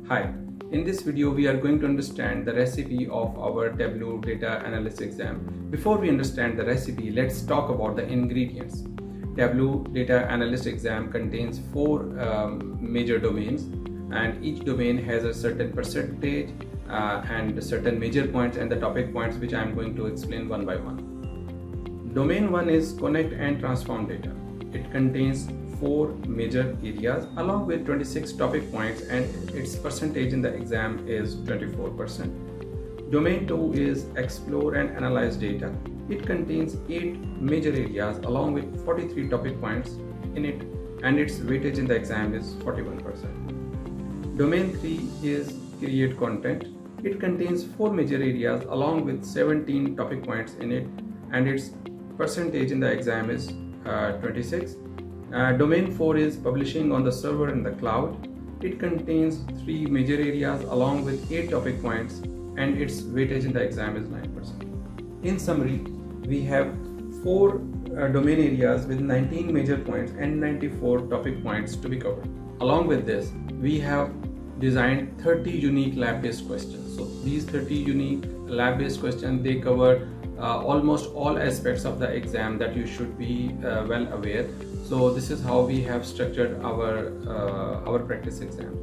Hi, in this video we are going to understand the recipe of our Tableau Data Analyst exam. Before we understand the recipe, let's talk about the ingredients. Tableau Data Analyst exam contains four major domains, and each domain has a certain percentage and certain major points and the topic points, which I am going to explain one by one. Domain 1 is connect and transform data. It contains four major areas along with 26 topic points, and its percentage in the exam is 24%. Domain 2 is explore and analyze data. It contains 8 major areas along with 43 topic points in it, and its weightage in the exam is 41%. Domain 3 is create content. It contains 4 major areas along with 17 topic points in it, and its percentage in the exam is 26. Domain 4 is publishing on the server in the cloud. It contains 3 major areas along with 8 topic points, and its weightage in the exam is 9%. In summary, we have 4 domain areas with 19 major points and 94 topic points to be covered. Along with this, we have designed 30 unique lab-based questions. So these 30 unique lab-based questions, they cover almost all aspects of the exam that you should be well aware. So this is how we have structured our practice exam.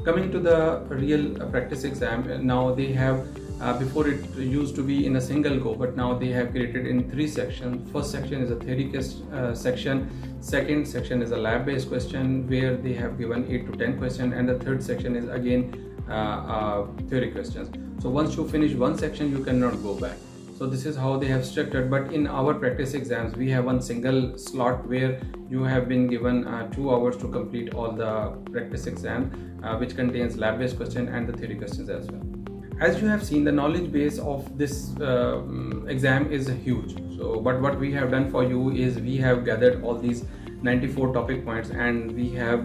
Coming to the real practice exam, now they have before it used to be in a single go, but now they have created in 3 sections. First section is a theory section. Second section is a lab-based question where they have given 8 to 10 questions, and the third section is again theory questions. So once you finish one section, you cannot go back. So this is how they have structured. But in our practice exams, we have one single slot where you have been given 2 hours to complete all the practice exam, which contains lab-based question and the theory questions as well. As you have seen, the knowledge base of this exam is huge. So, but what we have done for you is we have gathered all these 94 topic points, and we have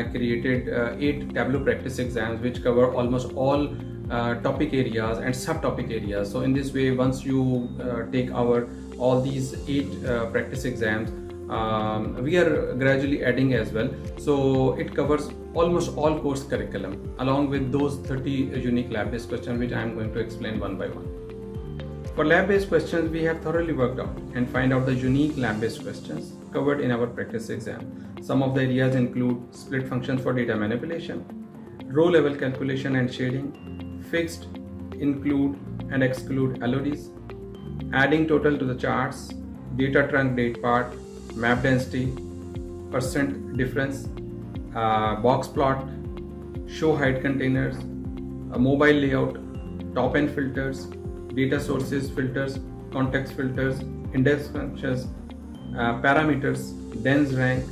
created 8 Tableau practice exams which cover almost all topic areas and subtopic areas. So in this way, once you take all these 8 practice exams, we are gradually adding as well. So it covers almost all course curriculum along with those 30 unique lab-based questions, which I am going to explain one by one. For lab-based questions, we have thoroughly worked out and find out the unique lab-based questions covered in our practice exam. Some of the areas include split functions for data manipulation, row level calculation and shading, fixed, include and exclude LODs, adding total to the charts, data trunk date part, map density, percent difference, box plot, show height containers, a mobile layout, top end filters, data sources filters, context filters, index functions, parameters, dense rank,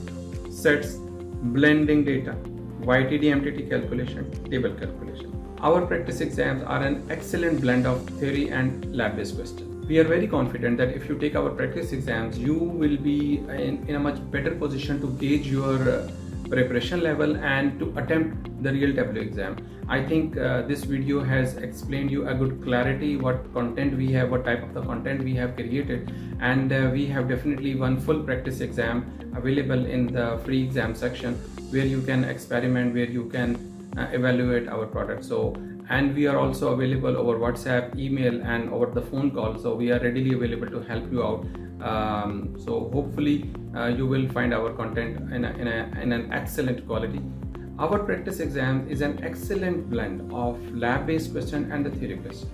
sets, blending data, YTD MTT calculation, table calculation. Our practice exams are an excellent blend of theory and lab-based questions. We are very confident that if you take our practice exams, you will be in a much better position to gauge your preparation level and to attempt the real Tableau exam. I think this video has explained you a good clarity what content we have, what type of the content we have created, and we have definitely one full practice exam available in the free exam section where you can experiment, where you can evaluate our product. So, and we are also available over WhatsApp, email and over the phone call. So we are readily available to help you out. So hopefully you will find our content in an excellent quality. Our practice exam is an excellent blend of lab-based question and the theory question.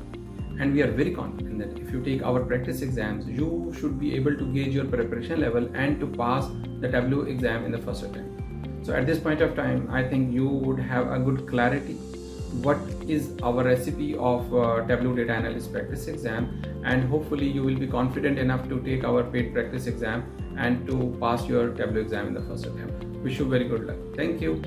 And we are very confident that if you take our practice exams, you should be able to gauge your preparation level and to pass the Tableau exam in the first attempt. So at this point of time, I think you would have a good clarity what is our recipe of Tableau Data Analyst Practice exam, and hopefully you will be confident enough to take our paid practice exam and to pass your Tableau exam in the first attempt. Wish you very good luck. Thank you.